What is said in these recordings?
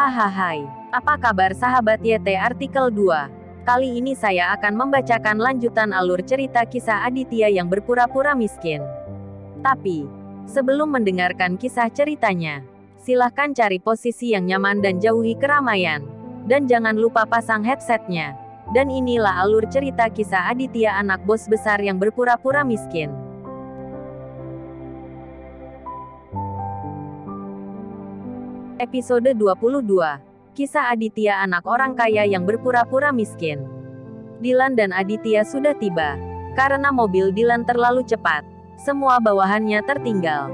Hahaha, apa kabar sahabat YT artikel 2? Kali ini saya akan membacakan lanjutan alur cerita kisah Aditya yang berpura-pura miskin. Tapi, sebelum mendengarkan kisah ceritanya, silahkan cari posisi yang nyaman dan jauhi keramaian. Dan jangan lupa pasang headsetnya. Dan inilah alur cerita kisah Aditya, anak bos besar yang berpura-pura miskin. Episode 22. Kisah Aditya, anak orang kaya yang berpura-pura miskin. Dylan dan Aditya sudah tiba. Karena mobil Dylan terlalu cepat, semua bawahannya tertinggal.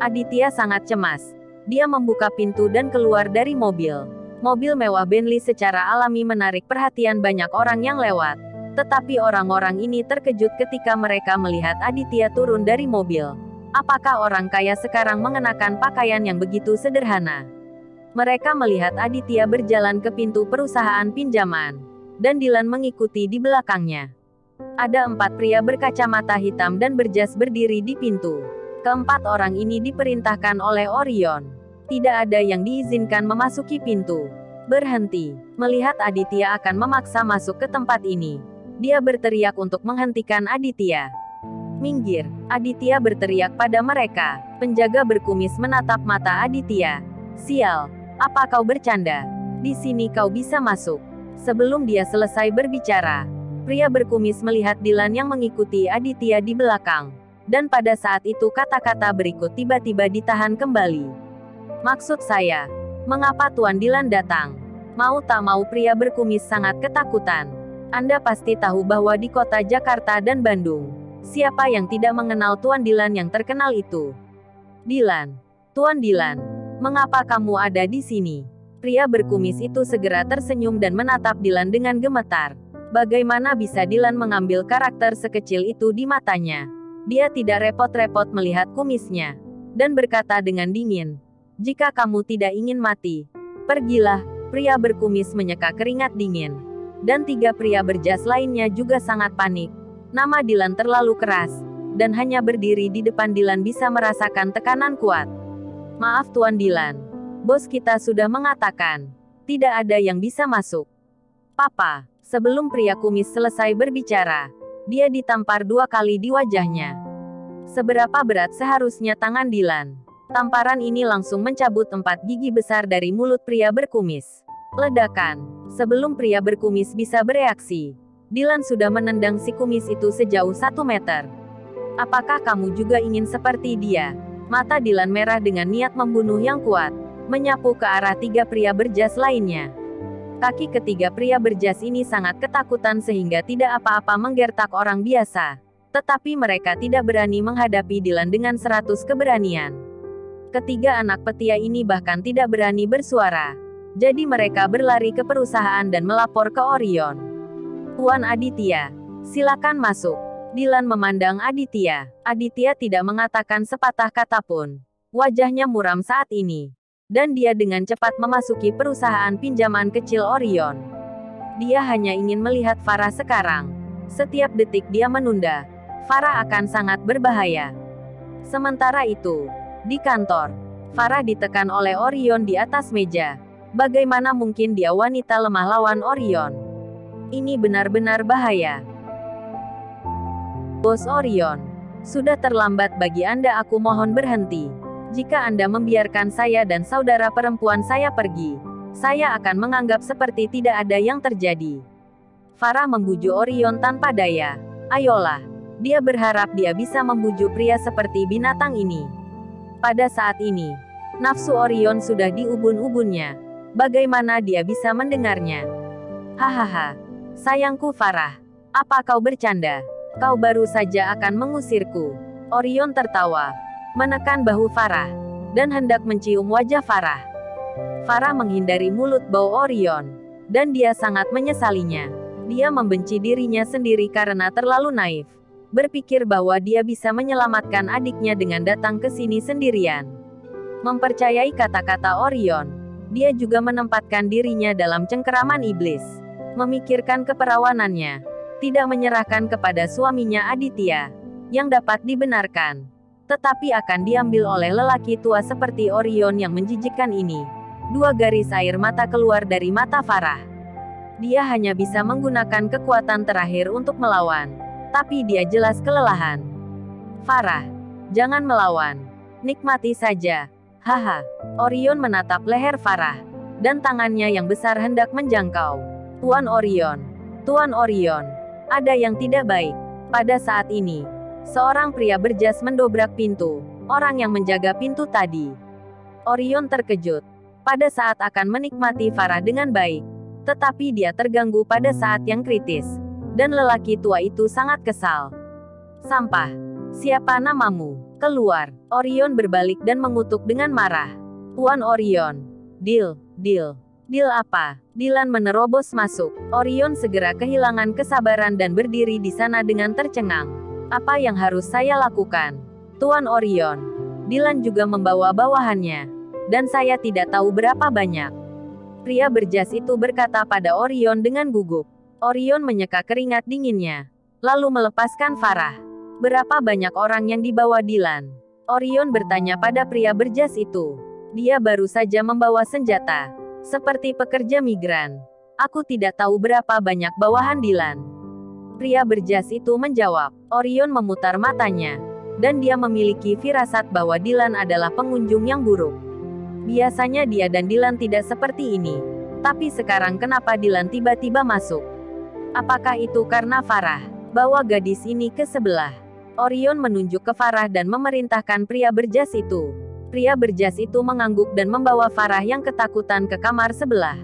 Aditya sangat cemas. Dia membuka pintu dan keluar dari mobil. Mobil mewah Bentley secara alami menarik perhatian banyak orang yang lewat. Tetapi orang-orang ini terkejut ketika mereka melihat Aditya turun dari mobil. Apakah orang kaya sekarang mengenakan pakaian yang begitu sederhana? Mereka melihat Aditya berjalan ke pintu perusahaan pinjaman. Dan Dylan mengikuti di belakangnya. Ada 4 pria berkacamata hitam dan berjas berdiri di pintu. Keempat orang ini diperintahkan oleh Orion. Tidak ada yang diizinkan memasuki pintu. Berhenti. Melihat Aditya akan memaksa masuk ke tempat ini, dia berteriak untuk menghentikan Aditya. Minggir, Aditya berteriak pada mereka. Penjaga berkumis menatap mata Aditya. Sial, apa kau bercanda? Di sini kau bisa masuk. Sebelum dia selesai berbicara, pria berkumis melihat Dylan yang mengikuti Aditya di belakang. Dan pada saat itu kata-kata berikut tiba-tiba ditahan kembali. Maksud saya, mengapa Tuan Dylan datang? Mau tak mau pria berkumis sangat ketakutan. Anda pasti tahu bahwa di kota Jakarta dan Bandung, siapa yang tidak mengenal Tuan Dylan yang terkenal itu? Dylan. Tuan Dylan, mengapa kamu ada di sini? Pria berkumis itu segera tersenyum dan menatap Dylan dengan gemetar. Bagaimana bisa Dylan mengambil karakter sekecil itu di matanya? Dia tidak repot-repot melihat kumisnya. Dan berkata dengan dingin, "Jika kamu tidak ingin mati, pergilah." Pria berkumis menyeka keringat dingin. Dan 3 pria berjas lainnya juga sangat panik. Nama Dylan terlalu keras, dan hanya berdiri di depan Dylan bisa merasakan tekanan kuat. "Maaf Tuan Dylan, bos kita sudah mengatakan, tidak ada yang bisa masuk." "Papa." Sebelum pria kumis selesai berbicara, dia ditampar 2 kali di wajahnya. Seberapa berat seharusnya tangan Dylan? Tamparan ini langsung mencabut 4 gigi besar dari mulut pria berkumis. Ledakan. Sebelum pria berkumis bisa bereaksi, Dylan sudah menendang si kumis itu sejauh 1 meter. "Apakah kamu juga ingin seperti dia?" Mata Dylan merah dengan niat membunuh yang kuat, menyapu ke arah 3 pria berjas lainnya. Kaki ketiga pria berjas ini sangat ketakutan sehingga tidak apa-apa menggertak orang biasa. Tetapi mereka tidak berani menghadapi Dylan dengan 100 keberanian. Ketiga anak petia ini bahkan tidak berani bersuara. Jadi mereka berlari ke perusahaan dan melapor ke Orion. "Tuan Aditya, silakan masuk." Dylan memandang Aditya. Aditya tidak mengatakan sepatah kata pun. Wajahnya muram saat ini. Dan dia dengan cepat memasuki perusahaan pinjaman kecil Orion. Dia hanya ingin melihat Farah sekarang. Setiap detik dia menunda, Farah akan sangat berbahaya. Sementara itu, di kantor, Farah ditekan oleh Orion di atas meja. Bagaimana mungkin dia wanita lemah lawan Orion? Ini benar-benar bahaya. "Bos Orion, sudah terlambat bagi Anda, aku mohon berhenti. Jika Anda membiarkan saya dan saudara perempuan saya pergi, saya akan menganggap seperti tidak ada yang terjadi." Farah membujuk Orion tanpa daya. Ayolah. Dia berharap dia bisa membujuk pria seperti binatang ini. Pada saat ini, nafsu Orion sudah di ubun-ubunnya. Bagaimana dia bisa mendengarnya? "Hahaha. Sayangku Farah. Apa kau bercanda? Kau baru saja akan mengusirku." Orion tertawa, menekan bahu Farah, dan hendak mencium wajah Farah. Farah menghindari mulut bau Orion, dan dia sangat menyesalinya. Dia membenci dirinya sendiri karena terlalu naif. Berpikir bahwa dia bisa menyelamatkan adiknya dengan datang ke sini sendirian. Mempercayai kata-kata Orion, dia juga menempatkan dirinya dalam cengkeraman iblis. Memikirkan keperawanannya, tidak menyerahkan kepada suaminya Aditya, yang dapat dibenarkan, tetapi akan diambil oleh lelaki tua seperti Orion yang menjijikkan ini. 2 garis air mata keluar dari mata Farah. Dia hanya bisa menggunakan kekuatan terakhir untuk melawan. Tapi dia jelas kelelahan. Farah, jangan melawan. Nikmati saja. Haha. Orion menatap leher Farah. Dan tangannya yang besar hendak menjangkau. Tuan Orion. Tuan Orion. Ada yang tidak baik. Pada saat ini, seorang pria berjas mendobrak pintu. Orang yang menjaga pintu tadi. Orion terkejut. Pada saat akan menikmati Farah dengan baik. Tetapi dia terganggu pada saat yang kritis. Dan lelaki tua itu sangat kesal. Sampah. Siapa namamu? Keluar. Orion berbalik dan mengutuk dengan marah. Tuan Orion. Deal. Deal apa? Dylan menerobos masuk. Orion segera kehilangan kesabaran dan berdiri di sana dengan tercengang. Apa yang harus saya lakukan? Tuan Orion. Dylan juga membawa bawahannya. Dan saya tidak tahu berapa banyak. Pria berjas itu berkata pada Orion dengan gugup. Orion menyeka keringat dinginnya. Lalu melepaskan Farah. Berapa banyak orang yang dibawa Dylan? Orion bertanya pada pria berjas itu. Dia baru saja membawa senjata. Seperti pekerja migran. Aku tidak tahu berapa banyak bawahan Dylan. Pria berjas itu menjawab. Orion memutar matanya. Dan dia memiliki firasat bahwa Dylan adalah pengunjung yang buruk. Biasanya dia dan Dylan tidak seperti ini. Tapi sekarang kenapa Dylan tiba-tiba masuk? Apakah itu karena Farah? Bawa gadis ini ke sebelah. Orion menunjuk ke Farah dan memerintahkan pria berjas itu. Pria berjas itu mengangguk dan membawa Farah yang ketakutan ke kamar sebelah.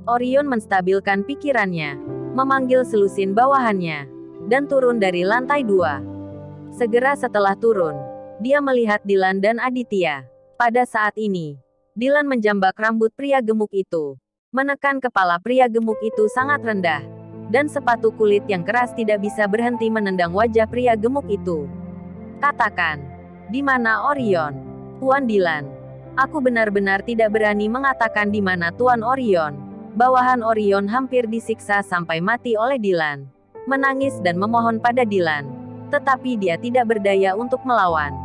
Orion menstabilkan pikirannya. Memanggil selusin bawahannya. Dan turun dari lantai 2. Segera setelah turun, dia melihat Dylan dan Aditya. Pada saat ini, Dylan menjambak rambut pria gemuk itu. Menekan kepala pria gemuk itu sangat rendah. Dan sepatu kulit yang keras tidak bisa berhenti menendang wajah pria gemuk itu. Katakan, di mana Orion? Tuan Dylan. Aku benar-benar tidak berani mengatakan di mana Tuan Orion. Bawahan Orion hampir disiksa sampai mati oleh Dylan. Menangis dan memohon pada Dylan. Tetapi dia tidak berdaya untuk melawan.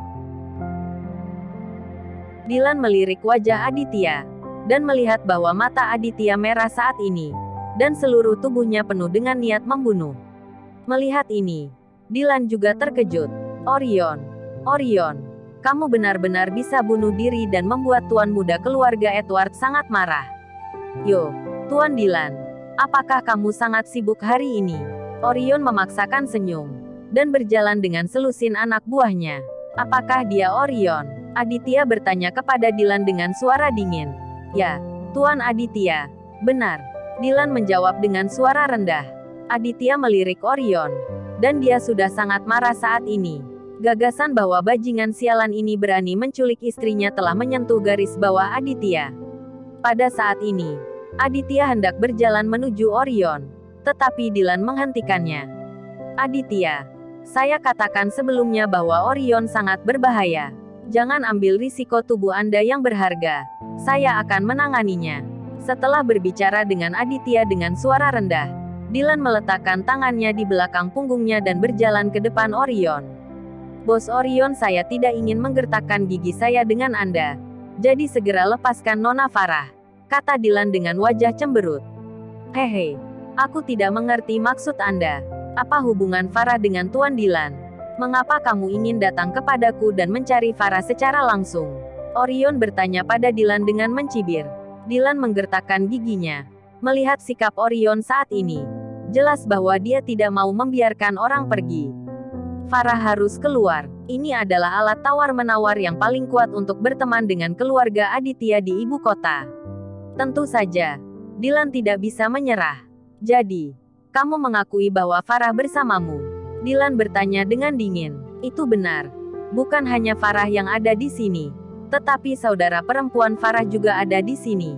Dylan melirik wajah Aditya. Dan melihat bahwa mata Aditya merah saat ini. Dan seluruh tubuhnya penuh dengan niat membunuh. Melihat ini, Dylan juga terkejut. Orion. Orion. Kamu benar-benar bisa bunuh diri dan membuat tuan muda keluarga Edward sangat marah. Yo, Tuan Dylan. Apakah kamu sangat sibuk hari ini? Orion memaksakan senyum. Dan berjalan dengan selusin anak buahnya. Apakah dia Orion? Aditya bertanya kepada Dylan dengan suara dingin. Ya, Tuan Aditya. Benar. Dylan menjawab dengan suara rendah. Aditya melirik Orion. Dan dia sudah sangat marah saat ini. Gagasan bahwa bajingan sialan ini berani menculik istrinya telah menyentuh garis bawah Aditya. Pada saat ini, Aditya hendak berjalan menuju Orion. Tetapi Dylan menghentikannya. Aditya, saya katakan sebelumnya bahwa Orion sangat berbahaya. Jangan ambil risiko tubuh Anda yang berharga. Saya akan menanganinya. Setelah berbicara dengan Aditya dengan suara rendah, Dylan meletakkan tangannya di belakang punggungnya dan berjalan ke depan Orion. Bos Orion, saya tidak ingin menggertakkan gigi saya dengan Anda. Jadi segera lepaskan Nona Farah, kata Dylan dengan wajah cemberut. Hehe, aku tidak mengerti maksud Anda. Apa hubungan Farah dengan Tuan Dylan? Mengapa kamu ingin datang kepadaku dan mencari Farah secara langsung? Orion bertanya pada Dylan dengan mencibir. Dylan menggertakkan giginya. Melihat sikap Orion saat ini, jelas bahwa dia tidak mau membiarkan orang pergi. Farah harus keluar. Ini adalah alat tawar-menawar yang paling kuat untuk berteman dengan keluarga Aditya di ibu kota. Tentu saja, Dylan tidak bisa menyerah. Jadi, kamu mengakui bahwa Farah bersamamu? Dylan bertanya dengan dingin. Itu benar. Bukan hanya Farah yang ada di sini. Tetapi saudara perempuan Farah juga ada di sini.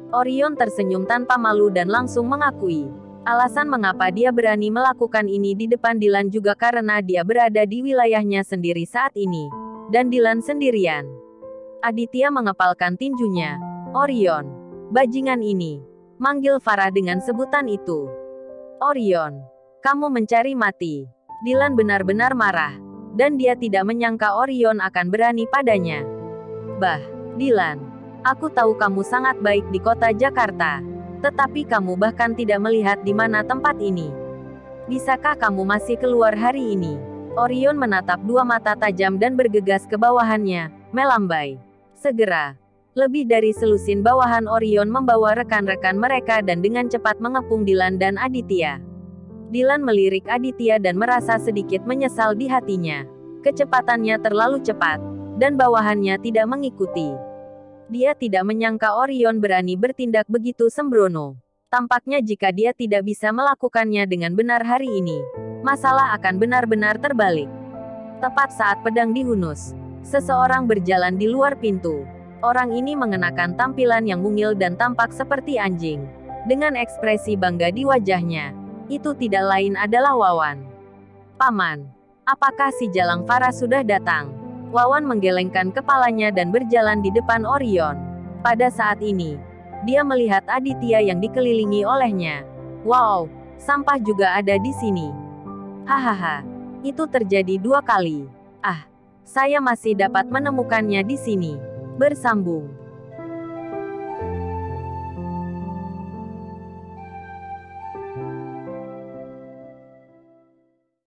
Orion tersenyum tanpa malu dan langsung mengakui. Alasan mengapa dia berani melakukan ini di depan Dylan juga karena dia berada di wilayahnya sendiri saat ini. Dan Dylan sendirian. Aditya mengepalkan tinjunya. Orion. Bajingan ini. Manggil Farah dengan sebutan itu. Orion. Kamu mencari mati. Dylan benar-benar marah. Dan dia tidak menyangka Orion akan berani padanya. Bah, Dylan. Aku tahu kamu sangat baik di kota Jakarta. Tetapi kamu bahkan tidak melihat di mana tempat ini. Bisakah kamu masih keluar hari ini? Orion menatap dua mata tajam dan bergegas ke bawahannya, melambai. Segera. Lebih dari selusin bawahan Orion membawa rekan-rekan mereka dan dengan cepat mengepung Dylan dan Aditya. Dylan melirik Aditya dan merasa sedikit menyesal di hatinya. Kecepatannya terlalu cepat, dan bawahannya tidak mengikuti. Dia tidak menyangka Orion berani bertindak begitu sembrono. Tampaknya jika dia tidak bisa melakukannya dengan benar hari ini, masalah akan benar-benar terbalik. Tepat saat pedang dihunus, seseorang berjalan di luar pintu. Orang ini mengenakan tampilan yang mungil dan tampak seperti anjing. Dengan ekspresi bangga di wajahnya, itu tidak lain adalah Wawan. "Paman, apakah si Jalang Fara sudah datang?" Wawan menggelengkan kepalanya dan berjalan di depan Orion. Pada saat ini, dia melihat Aditya yang dikelilingi olehnya. "Wow, sampah juga ada di sini. Hahaha, itu terjadi 2 kali. Ah, saya masih dapat menemukannya di sini." Bersambung.